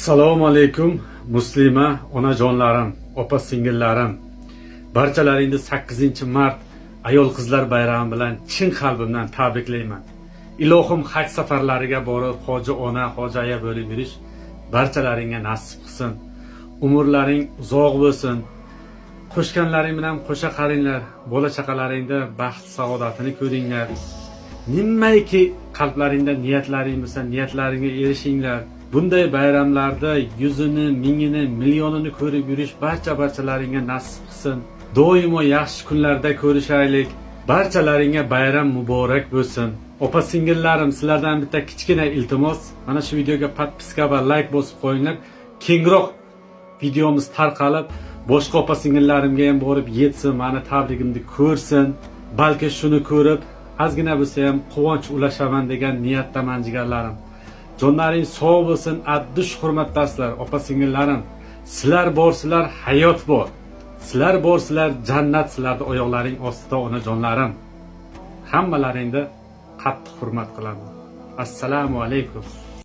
Assalomu alaykum muslima onajonlarim, opa singillarim. Barchalaringizni 8-mart ayol qizlar bayrami bilan chin qalbimdan tabriklayman. Ilohim haj safarlariga borib, hoji ona, hoji aya bo'lib yurish barchalaringga nasib qilsin. Umrlaring uzoq bo'lsin. Qo'shganlaring bilan qo'sha qaringlar, bola chaqalaringda baxt saodatini ko'ringlar. Nimaiki qalblaringda niyatlaring bo'lsa, niyatlaringga erishinglar. Bunday bayramlarda yuzini, mingini, millionini ko'rib yurish barchalaringga nasib qilsin. Doimo yaxshi kunlarda ko'rishaylik. Barchalaringga bayram muborak bo'lsin. Opa singillarim, sizlardan bitta kichkina iltimos. Mana shu videoga podpiska va like bosib qo'yinglar. Kengroq videomiz tarqalib, boshqa opa singillarimga ham borib yetsin, meni tabrigimni ko'rsin. Balki shuni ko'rib, ozgina bo'lsa ham quvonch ulashaman degan niyatdaman jigarlarim. Jonlaring sog' bo'lsin, addush hurmatdarsizlar, opa singillarim. Sizlar borsizlar, hayot bor. Sizlar borsizlar, jannat sizlarning oyoqlaring ostida, onajonlarim. Hammalaringni qattiq hurmat qilaman. Assalomu alaykum.